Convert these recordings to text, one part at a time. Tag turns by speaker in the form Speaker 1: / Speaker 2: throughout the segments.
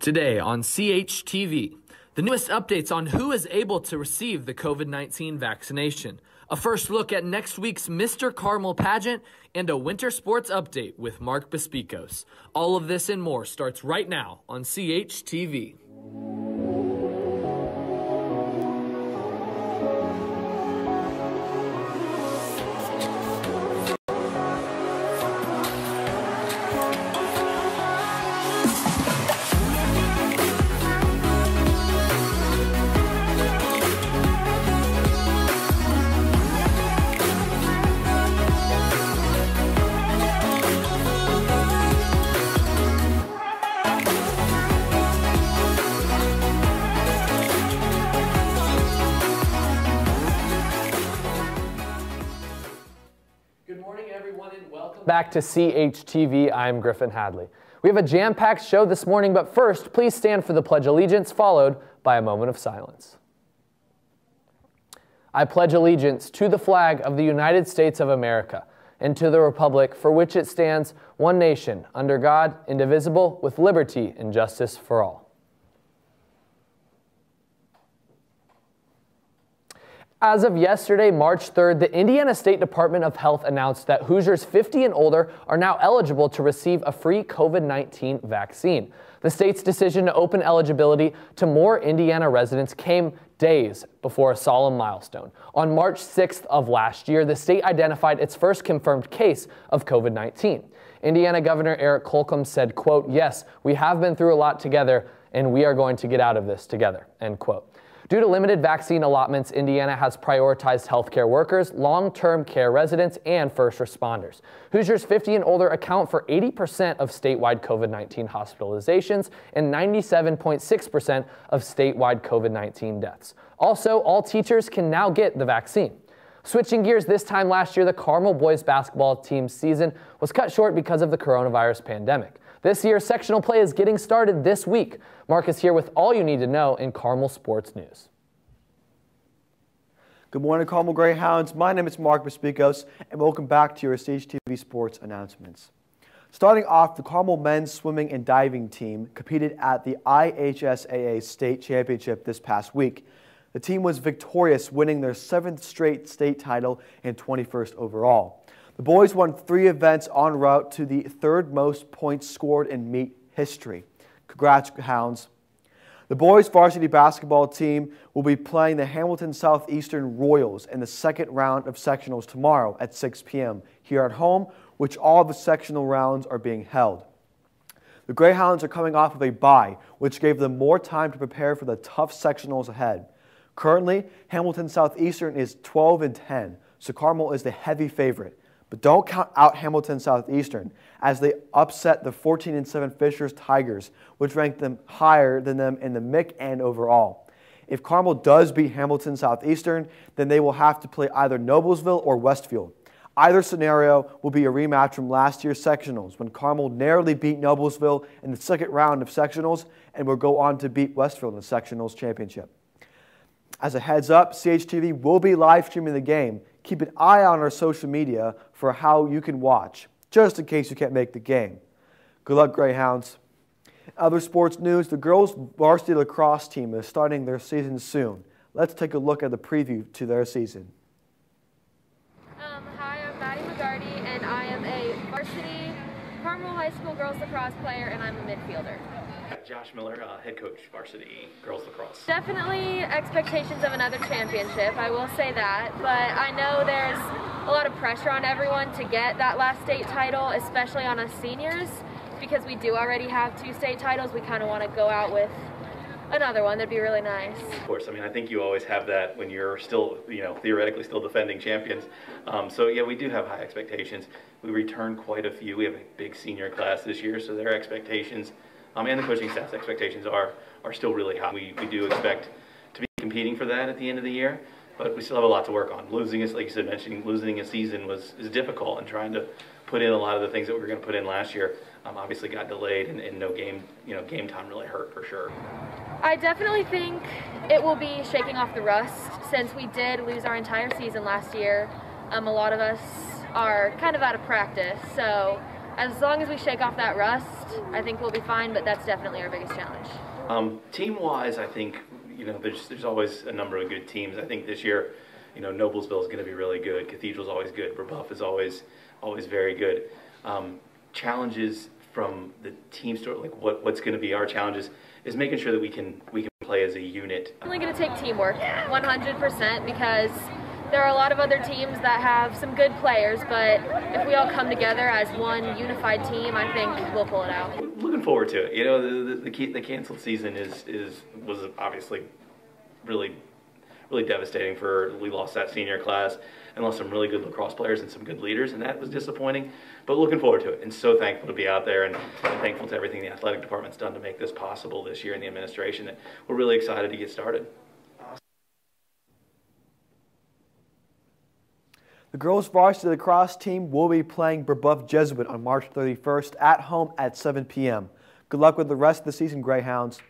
Speaker 1: Today on CHTV, the newest updates on who is able to receive the COVID-19 vaccination, a first look at next week's Mr. Carmel pageant, and a winter sports update with Mark Bisbecos. All of this and more starts right now on CHTV.
Speaker 2: Back to CHTV, I'm Griffin Hadley. We have a jam-packed show this morning, but first, please stand for the Pledge of Allegiance, followed by a moment of silence. I pledge allegiance to the flag of the United States of America and to the republic for which it stands, one nation, under God, indivisible, with liberty and justice for all. As of yesterday, March 3rd, the Indiana State Department of Health announced that Hoosiers 50 and older are now eligible to receive a free COVID-19 vaccine. The state's decision to open eligibility to more Indiana residents came days before a solemn milestone. On March 6th of last year, the state identified its first confirmed case of COVID-19. Indiana Governor Eric Holcomb said, quote, "Yes, we have been through a lot together, and we are going to get out of this together," end quote. Due to limited vaccine allotments, Indiana has prioritized healthcare workers, long-term care residents, and first responders. Hoosiers 50 and older account for 80% of statewide COVID-19 hospitalizations and 97.6% of statewide COVID-19 deaths. Also, all teachers can now get the vaccine. Switching gears, this time last year, the Carmel boys basketball team's season was cut short because of the coronavirus pandemic. This year, sectional play is getting started this week. Mark is here with all you need to know in Carmel sports news.
Speaker 3: Good morning, Carmel Greyhounds. My name is Mark Bisbecos, and welcome back to your CHTV sports announcements. Starting off, the Carmel men's swimming and diving team competed at the IHSAA State Championship this past week. The team was victorious, winning their 7th straight state title and 21st overall. The boys won 3 events en route to the 3rd most points scored in meet history. Congrats, Hounds. The boys varsity basketball team will be playing the Hamilton Southeastern Royals in the 2nd round of sectionals tomorrow at 6 p.m. here at home, which all of the sectional rounds are being held. The Greyhounds are coming off of a bye, which gave them more time to prepare for the tough sectionals ahead. Currently, Hamilton Southeastern is 12-10, so Carmel is the heavy favorite. But don't count out Hamilton Southeastern, as they upset the 14-7 Fishers Tigers, which ranked them higher than them in the MIC and overall. If Carmel does beat Hamilton Southeastern, then they will have to play either Noblesville or Westfield. Either scenario will be a rematch from last year's sectionals, when Carmel narrowly beat Noblesville in the 2nd round of sectionals and will go on to beat Westfield in the sectionals championship. As a heads up, CHTV will be live streaming the game. Keep an eye on our social media for how you can watch, just in case you can't make the game. Good luck, Greyhounds. In other sports news, the girls' varsity lacrosse team is starting their season soon. Let's take a look at the preview to their season.
Speaker 4: Hi, I'm Maddie McGarty, and I am a varsity Carmel High School girls lacrosse player, and I'm a midfielder.
Speaker 5: Josh Miller, head coach, varsity girls lacrosse.
Speaker 4: Definitely expectations of another championship, I will say that, but I know there's a lot of pressure on everyone to get that last state title, especially on us seniors, because we do already have 2 state titles. We kind of want to go out with another one. That'd be really nice.
Speaker 5: Of course, I mean, I think you always have that when you're still, theoretically still defending champions. So yeah, we do have high expectations. We return quite a few. We have a big senior class this year, so their expectations and the coaching staff's expectations are still really high. We do expect to be competing for that at the end of the year, but we still have a lot to work on. Losing, like you said, losing a season is difficult, and trying to put in a lot of the things that we were going to put in last year obviously got delayed, and no game, game time really hurt for sure.
Speaker 4: I definitely think it will be shaking off the rust, since we did lose our entire season last year. A lot of us are kind of out of practice, so as long as we shake off that rust, I think we'll be fine, but that's definitely our biggest challenge.
Speaker 5: Team-wise, I think, there's always a number of good teams. I think this year, Noblesville is going to be really good. Cathedral's always good. Brebeuf is always very good. Challenges from the team store, like what's going to be our challenges, is making sure that we can play as a unit.
Speaker 4: It's only going to take teamwork, 100%, because there are a lot of other teams that have some good players, but if we all come together as one unified team, I think we'll pull it out.
Speaker 5: Looking forward to it. The canceled season was obviously really devastating we lost that senior class and lost some really good lacrosse players and some good leaders, and that was disappointing. But looking forward to it, and so thankful to be out there, and thankful to everything the athletic department's done to make this possible this year, and the administration. That we're really excited to get started.
Speaker 3: The girls varsity lacrosse team will be playing Brebeuf Jesuit on March 31st at home at 7 p.m. Good luck with the rest of the season, Greyhounds.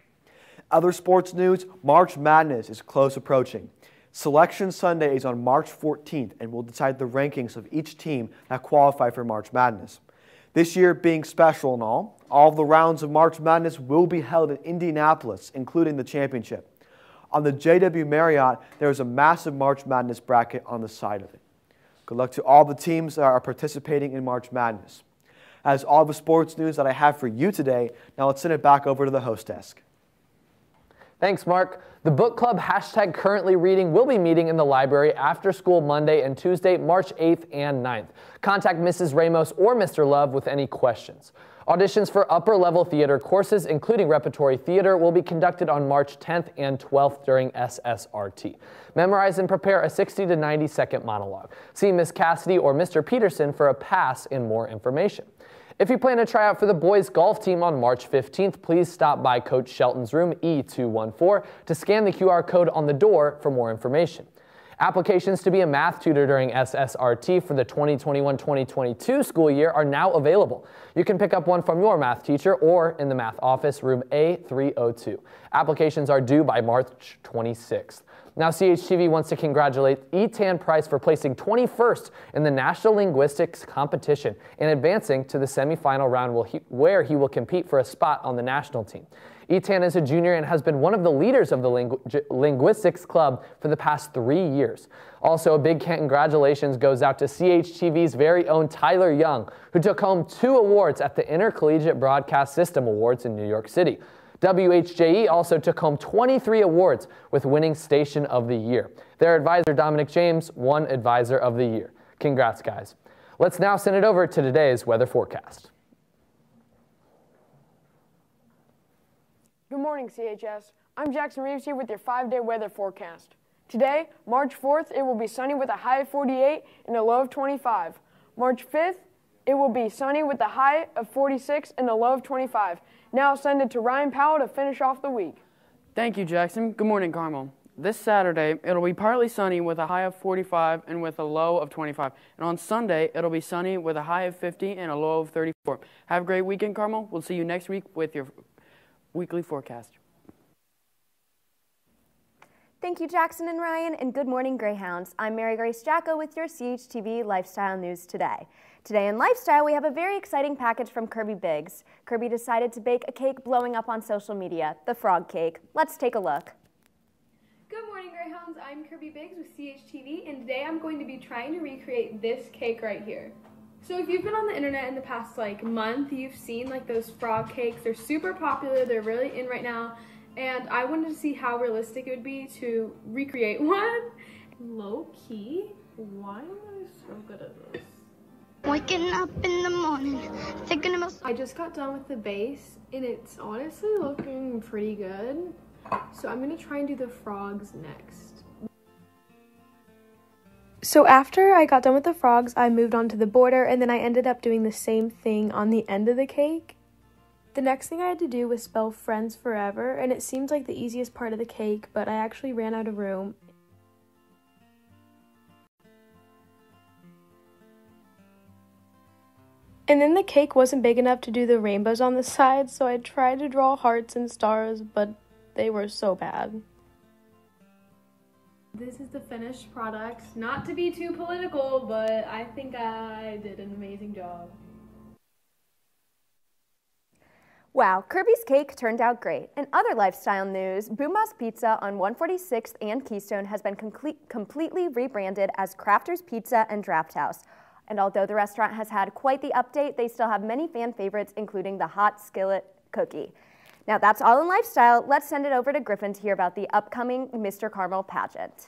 Speaker 3: Other sports news, March Madness is close approaching. Selection Sunday is on March 14th and will decide the rankings of each team that qualify for March Madness. This year being special and all of the rounds of March Madness will be held in Indianapolis, including the championship. On the JW Marriott, there is a massive March Madness bracket on the side of it. Good luck to all the teams that are participating in March Madness. That's all the sports news that I have for you today. Now let's send it back over to the host desk.
Speaker 2: Thanks, Mark. The book club #currently reading will be meeting in the library after school Monday and Tuesday, March 8th and 9th. Contact Mrs. Ramos or Mr. Love with any questions. Auditions for upper-level theater courses, including repertory theater, will be conducted on March 10th and 12th during SSRT. Memorize and prepare a 60 to 90-second monologue. See Ms. Cassidy or Mr. Peterson for a pass and more information. If you plan to try out for the boys golf team on March 15th, please stop by Coach Shelton's room E214 to scan the QR code on the door for more information. Applications to be a math tutor during SSRT for the 2021-2022 school year are now available. You can pick up one from your math teacher or in the math office, room A302. Applications are due by March 26th. Now CHTV wants to congratulate Etan Price for placing 21st in the National Linguistics Competition and advancing to the semifinal round where he will compete for a spot on the national team. Etan is a junior and has been one of the leaders of the Linguistics Club for the past 3 years. Also, a big congratulations goes out to CHTV's very own Tyler Young, who took home 2 awards at the Intercollegiate Broadcast System Awards in New York City. WHJE also took home 23 awards with winning Station of the Year. Their advisor, Dominic James, won Advisor of the Year. Congrats, guys. Let's now send it over to today's weather forecast.
Speaker 6: Good morning, CHS. I'm Jackson Reeves here with your 5-day weather forecast. Today, March 4th, it will be sunny with a high of 48 and a low of 25. March 5th, it will be sunny with a high of 46 and a low of 25. Now I'll send it to Ryan Powell to finish off the week.
Speaker 7: Thank you, Jackson. Good morning, Carmel. This Saturday, it'll be partly sunny with a high of 45 and with a low of 25. And on Sunday, it'll be sunny with a high of 50 and a low of 34. Have a great weekend, Carmel. We'll see you next week with your weekly forecast.
Speaker 8: Thank you, Jackson and Ryan, and good morning, Greyhounds. I'm Mary Grace Jacko with your CHTV Lifestyle News today. Today in Lifestyle, we have a very exciting package from Kirby Biggs. Kirby decided to bake a cake blowing up on social media, the frog cake. Let's take a look.
Speaker 9: Good morning, Greyhounds. I'm Kirby Biggs with CHTV, and today I'm going to be trying to recreate this cake right here. So if you've been on the internet in the past month, you've seen those frog cakes. They're super popular. They're really in right now. And I wanted to see how realistic it would be to recreate one. Low key, why am I so good at this?
Speaker 10: Waking up in the morning, thinking about...
Speaker 9: I just got done with the base, and it's honestly looking pretty good. So I'm gonna try and do the frogs next. So after I got done with the frogs, I moved on to the border, and then I ended up doing the same thing on the end of the cake. The next thing I had to do was spell friends forever, and it seemed like the easiest part of the cake, but I actually ran out of room. And then the cake wasn't big enough to do the rainbows on the sides, so I tried to draw hearts and stars, but they were so bad. This is the finished product. Not to be too political, but I think I did an amazing job.
Speaker 8: Wow, Kirby's cake turned out great. In other lifestyle news, Boomboss Pizza on 146th and Keystone has been completely rebranded as Crafters Pizza and Draft House. And although the restaurant has had quite the update, they still have many fan favorites, including the hot skillet cookie. Now that's all in lifestyle. Let's send it over to Griffin to hear about the upcoming Mr. Carmel pageant.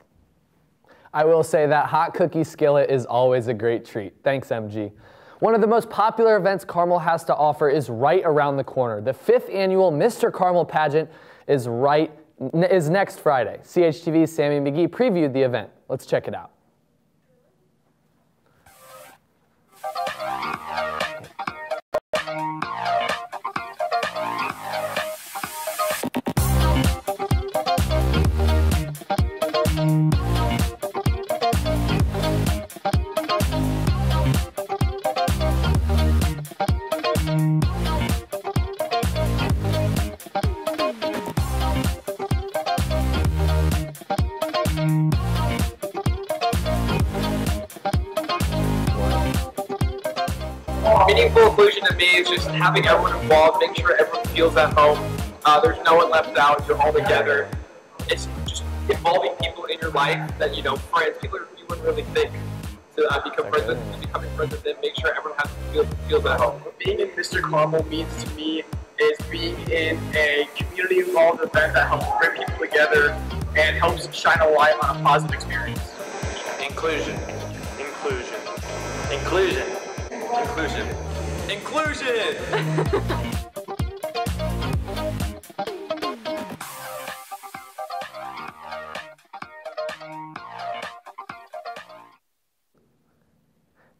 Speaker 2: I will say that hot cookie skillet is always a great treat. Thanks, MG. One of the most popular events Carmel has to offer is right around the corner. The 5th annual Mr. Carmel pageant is next Friday. CHTV's Sammy McGee previewed the event. Let's check it out.
Speaker 11: Meaningful inclusion to me is just having everyone involved, making sure everyone feels at home. There's no one left out, you're all together. It's just involving people in your life that, you know, friends, people you wouldn't really think to become friends with, and becoming friends with them, make sure everyone feels at home. Being in Mr. Carmel means to me is being in a community-involved event that helps bring people together and helps shine a light on a positive experience.
Speaker 12: Inclusion. Inclusion. Inclusion. Inclusion. Inclusion!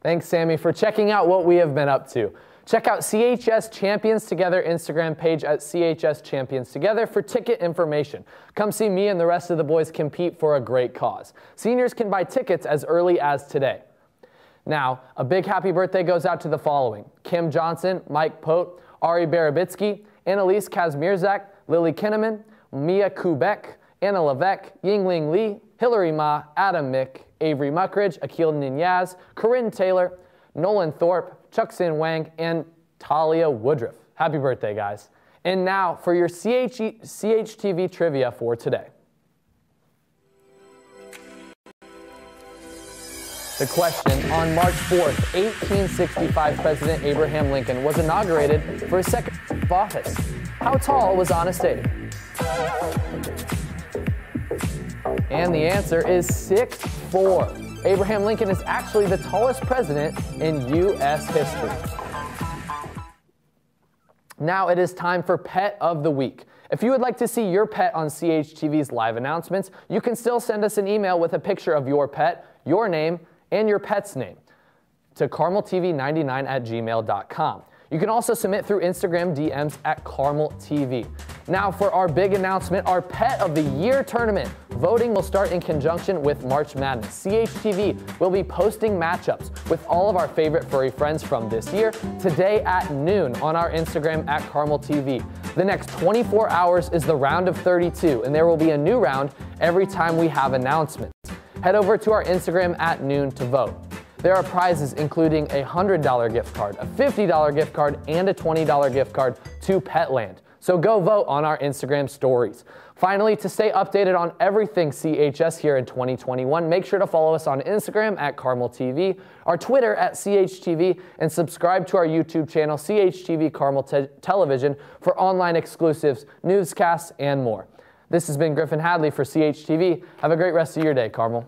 Speaker 2: Thanks, Sammy, for checking out what we have been up to. Check out CHS Champions Together Instagram page at CHS Champions Together for ticket information. Come see me and the rest of the boys compete for a great cause. Seniors can buy tickets as early as today. Now, a big happy birthday goes out to the following: Kim Johnson, Mike Pote, Ari Barabitsky, Annalise Kazmierzak, Lily Kinneman, Mia Kubek, Anna Levesque, Yingling Lee, Hillary Ma, Adam Mick, Avery Muckridge, Akil Ninyaz, Corinne Taylor, Nolan Thorpe, Chuck Sin Wang, and Talia Woodruff. Happy birthday, guys. And now for your CHTV trivia for today. The question: on March 4th, 1865, President Abraham Lincoln was inaugurated for his second term of office. How tall was Honest Abe? And the answer is 6'4". Abraham Lincoln is actually the tallest president in U.S. history. Now it is time for Pet of the Week. If you would like to see your pet on CHTV's live announcements, you can still send us an email with a picture of your pet, your name, and your pet's name to carmeltv99@gmail.com. You can also submit through Instagram DMs at carmeltv. Now for our big announcement, our Pet of the Year tournament. Voting will start in conjunction with March Madness. CHTV will be posting matchups with all of our favorite furry friends from this year today at noon on our Instagram at carmeltv. The next 24 hours is the round of 32, and there will be a new round every time we have announcements. Head over to our Instagram at noon to vote. There are prizes including a $100 gift card, a $50 gift card, and a $20 gift card to Petland. So go vote on our Instagram stories. Finally, to stay updated on everything CHS here in 2021, make sure to follow us on Instagram at CarmelTV, our Twitter at CHTV, and subscribe to our YouTube channel, CHTV Carmel Television, for online exclusives, newscasts, and more. This has been Griffin Hadley for CHTV. Have a great rest of your day, Carmel.